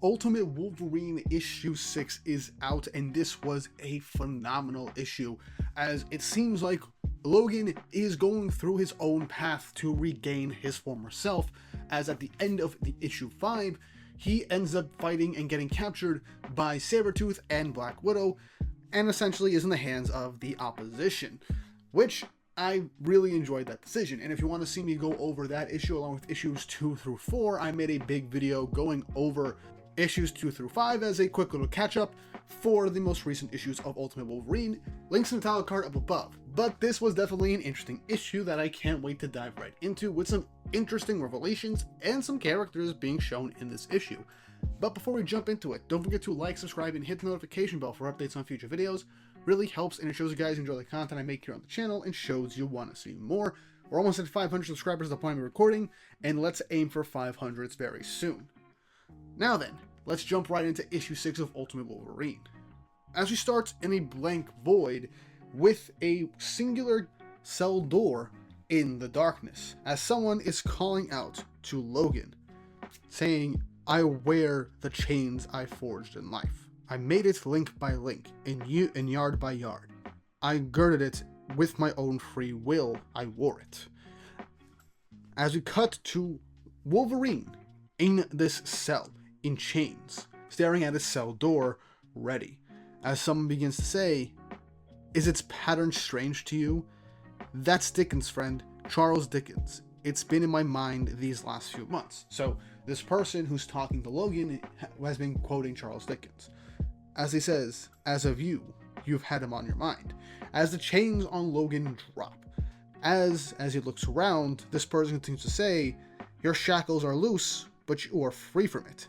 Ultimate Wolverine issue 6 is out, and this was a phenomenal issue, as it seems like Logan is going through his own path to regain his former self, as at the end of the issue 5, he ends up fighting and getting captured by Sabretooth and Black Widow, and essentially is in the hands of the opposition, which I really enjoyed that decision. And if you want to see me go over that issue along with issues 2 through 4, I made a big video going over issues 2 through 5 as a quick little catch up for the most recent issues of Ultimate Wolverine. Links in the title card up above. But this was definitely an interesting issue that I can't wait to dive right into, with some interesting revelations and some characters being shown in this issue. But before we jump into it, don't forget to like, subscribe, and hit the notification bell for updates on future videos. Really helps, and it shows you guys enjoy the content I make here on the channel and shows you want to see more. We're almost at 500 subscribers at the point of recording, and let's aim for 500 very soon. Now then, let's jump right into issue 6 of Ultimate Wolverine. As we start in a blank void with a singular cell door in the darkness, as someone is calling out to Logan, saying, "I wear the chains I forged in life. I made it link by link, and yard by yard. I girded it with my own free will, I wore it." As we cut to Wolverine in this cell, in chains, staring at his cell door, ready, as someone begins to say, "Is its pattern strange to you? That's Dickens, friend, Charles Dickens. It's been in my mind these last few months." So this person who's talking to Logan has been quoting Charles Dickens, as he says, "As of you've had him on your mind." As the chains on Logan drop, as he looks around, this person continues to say, "Your shackles are loose, but you are free from it.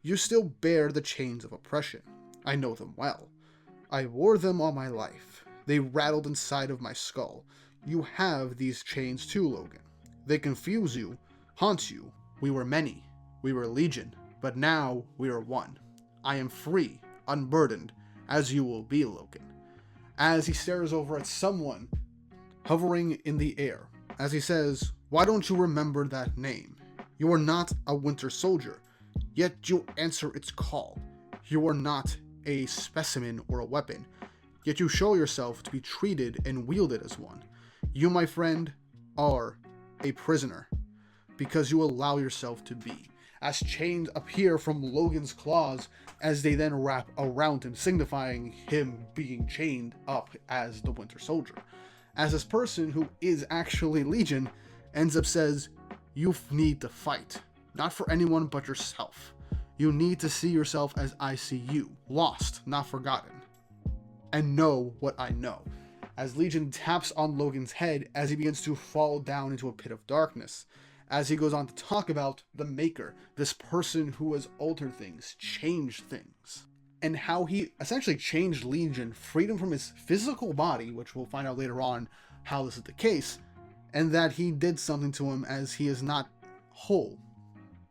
You still bear the chains of oppression. I know them well. I wore them all my life. They rattled inside of my skull. You have these chains too, Logan. They confuse you, haunt you. We were many. We were legion. But now we are one. I am free, unburdened, as you will be, Logan." As he stares over at someone hovering in the air, as he says, "Why don't you remember that name? You are not a Winter Soldier, yet you answer its call. You are not a specimen or a weapon, yet you show yourself to be treated and wielded as one. You, my friend, are a prisoner, because you allow yourself to be." As chains appear from Logan's claws, as they then wrap around him, signifying him being chained up as the Winter Soldier. As this person, who is actually Legion, ends up says, "You need to fight, not for anyone but yourself. You need to see yourself as I see you, lost, not forgotten, and know what I know." As Legion taps on Logan's head as he begins to fall down into a pit of darkness, as he goes on to talk about the Maker, this person who has altered things, changed things, and how he essentially changed Legion, freed him from his physical body, which we'll find out later on how this is the case, and that he did something to him as he is not whole.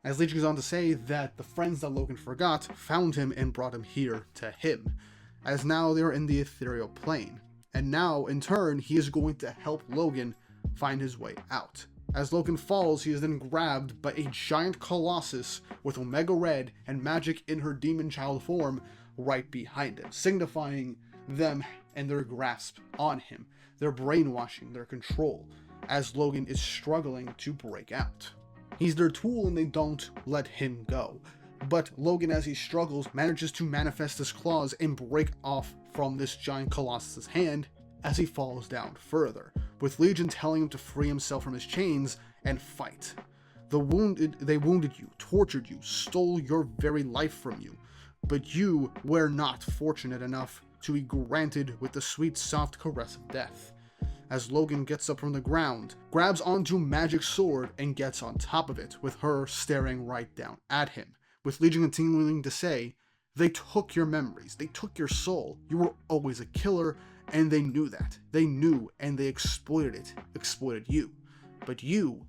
As Legion goes on to say that the friends that Logan forgot found him and brought him here to him, as now they're in the ethereal plane, and now in turn he is going to help Logan find his way out. As Logan falls, he is then grabbed by a giant colossus with Omega Red and Magic in her demon child form right behind him, signifying them and their grasp on him, their brainwashing, their control, as Logan is struggling to break out. He's their tool and they don't let him go. But Logan, as he struggles, manages to manifest his claws and break off from this giant colossus' hand as he falls down further, with Legion telling him to free himself from his chains and fight. They wounded you, tortured you, stole your very life from you, but you were not fortunate enough to be granted with the sweet, soft caress of death. As Logan gets up from the ground, grabs onto Magic's sword and gets on top of it, with her staring right down at him, with Legion continuing to say, "They took your memories, they took your soul, you were always a killer, and they knew that. They knew, and they exploited it, exploited you. But you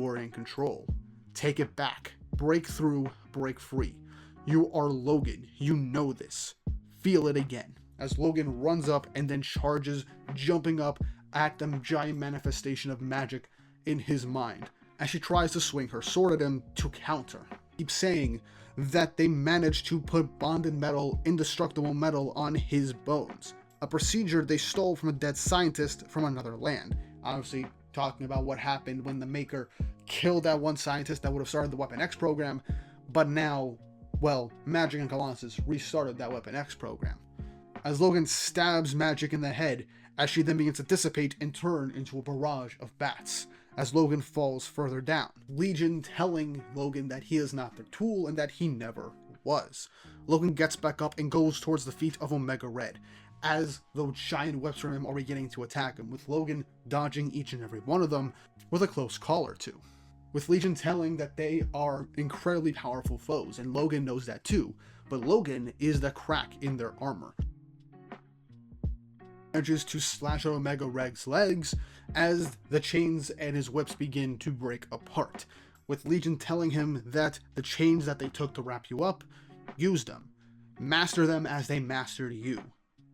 are in control. Take it back. Break through, break free. You are Logan. You know this. Feel it again." As Logan runs up and then charges, jumping up at the giant manifestation of magic in his mind, as she tries to swing her sword at him to counter. keep saying that they managed to put bonded metal, indestructible metal, on his bones. A procedure they stole from a dead scientist from another land. Obviously, talking about what happened when the Maker killed that one scientist that would have started the Weapon X program, but now, well, Magic and Colossus restarted that Weapon X program. As Logan stabs Magic in the head, as she then begins to dissipate and turn into a barrage of bats, as Logan falls further down. Legion telling Logan that he is not their tool and that he never was. Logan gets back up and goes towards the feet of Omega Red, as the giant webs from him are beginning to attack him, with Logan dodging each and every one of them with a close call or two. With Legion telling that they are incredibly powerful foes, and Logan knows that too, but Logan is the crack in their armor. Manages to slash out Omega Red's legs as the chains and his whips begin to break apart, with Legion telling him that the chains that they took to wrap you up, use them. Master them as they mastered you.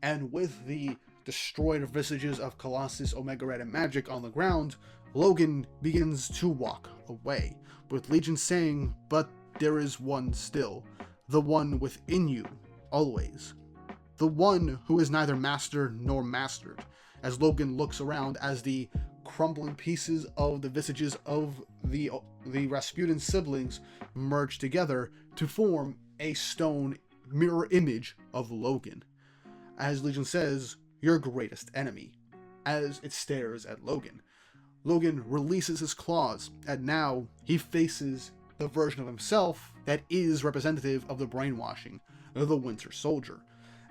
And with the destroyed vestiges of Colossus, Omega Red, and Magic on the ground, Logan begins to walk away, with Legion saying, "But there is one still, the one within you, always. The one who is neither master nor mastered," as Logan looks around as the crumbling pieces of the visages of the Rasputin siblings merge together to form a stone mirror image of Logan. As Legion says, "Your greatest enemy," as it stares at Logan. Logan releases his claws, and now he faces the version of himself that is representative of the brainwashing of the Winter Soldier.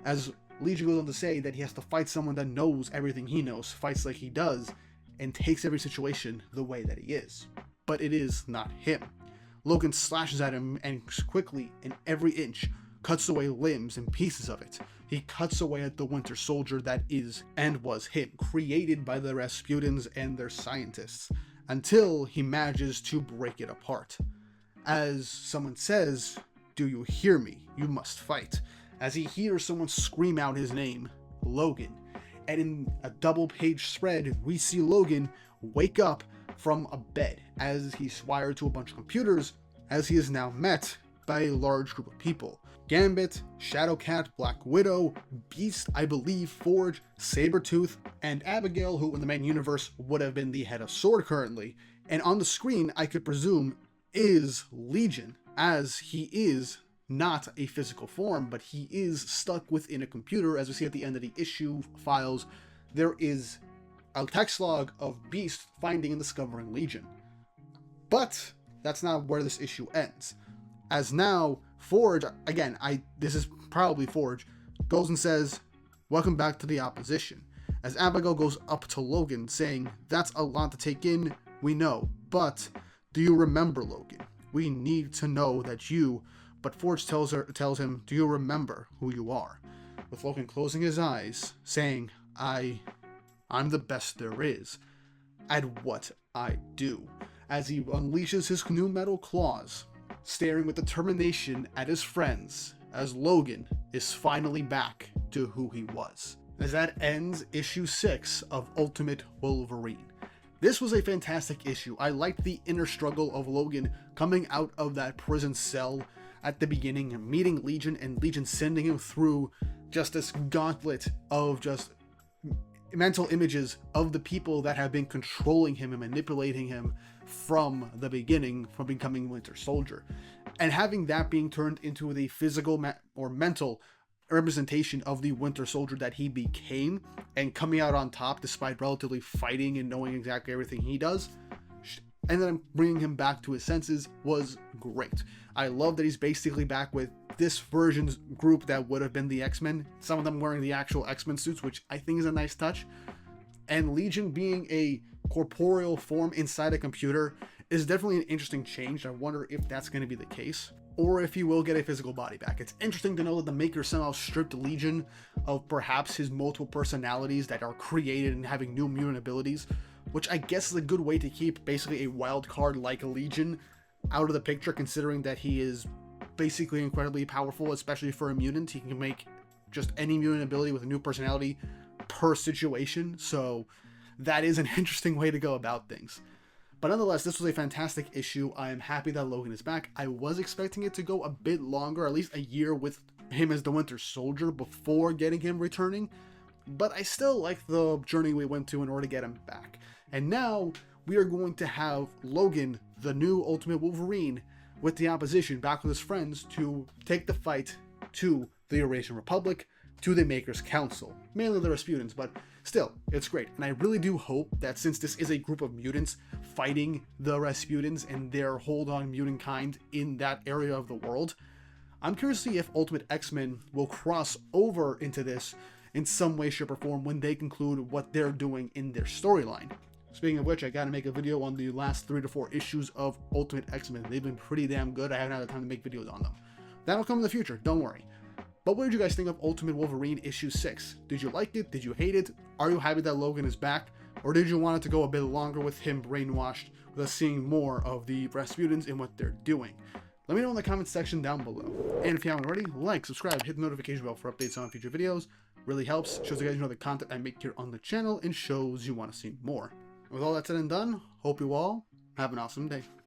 As Legion goes on to say that he has to fight someone that knows everything he knows, fights like he does, and takes every situation the way that he is. But it is not him. Logan slashes at him and quickly, in every inch, cuts away limbs and pieces of it. He cuts away at the Winter Soldier that is and was him, created by the Rasputins and their scientists, until he manages to break it apart. As someone says, "Do you hear me? You must fight." As he hears someone scream out his name, Logan. And in a double-page spread, we see Logan wake up from a bed as he's wired to a bunch of computers, as he is now met by a large group of people. Gambit, Shadowcat, Black Widow, Beast, I believe, Forge, Sabretooth, and Abigail, who in the main universe would have been the head of S.W.O.R.D. currently. And on the screen, I could presume, is Legion, as he is not a physical form, but he is stuck within a computer. As we see at the end of the issue files, there is a text log of Beast finding and discovering Legion. But that's not where this issue ends. As now, Forge, again, this is probably Forge, goes and says, "Welcome back to the opposition." As Abigail goes up to Logan, saying, "That's a lot to take in, we know, but do you remember, Logan? We need to know that you..." But Forge tells him, "Do you remember who you are?" With Logan closing his eyes, saying, I'm the best there is at what I do," as he unleashes his new metal claws, staring with determination at his friends, as Logan is finally back to who he was. As that ends issue 6 of Ultimate Wolverine. This was a fantastic issue. I liked the inner struggle of Logan coming out of that prison cell at the beginning and meeting Legion, and Legion sending him through just this gauntlet of just mental images of the people that have been controlling him and manipulating him from the beginning, from becoming Winter Soldier, and having that being turned into the physical or mental representation of the Winter Soldier that he became, and coming out on top despite relatively fighting and knowing exactly everything he does, and then bringing him back to his senses, was great. I love that he's basically back with this version's group that would have been the X-Men, some of them wearing the actual X-Men suits, which I think is a nice touch. And Legion being a corporeal form inside a computer is definitely an interesting change. I wonder if that's going to be the case, or if he will get a physical body back. It's interesting to know that the Maker somehow stripped Legion of perhaps his multiple personalities that are created and having new mutant abilities, which I guess is a good way to keep basically a wild card like Legion out of the picture, considering that he is basically incredibly powerful, especially for a mutant. He can make just any mutant ability with a new personality per situation, so that is an interesting way to go about things. But nonetheless, this was a fantastic issue. I am happy that Logan is back. I was expecting it to go a bit longer, at least a year with him as the Winter Soldier before getting him returning. But I still like the journey we went to in order to get him back. And now we are going to have Logan, the new Ultimate Wolverine, with the opposition, back with his friends to take the fight to the Eurasian Republic, to the Makers Council. Mainly the Rasputins, but still, it's great. And I really do hope that since this is a group of mutants fighting the Rasputins and their hold on mutant kind in that area of the world, I'm curious to see if Ultimate X-Men will cross over into this in some way, shape, or form when they conclude what they're doing in their storyline. Speaking of which, I gotta make a video on the last 3 to 4 issues of Ultimate X-Men. They've been pretty damn good. I haven't had the time to make videos on them. That'll come in the future, don't worry. But what did you guys think of Ultimate Wolverine issue 6? Did you like it? Did you hate it? Are you happy that Logan is back? Or did you want it to go a bit longer with him brainwashed, with us seeing more of the Rasputins and what they're doing? Let me know in the comments section down below. And if you haven't already, like, subscribe, hit the notification bell for updates on future videos. Really helps, shows you guys know the content I make here on the channel, and shows you want to see more. With all that said and done, hope you all have an awesome day.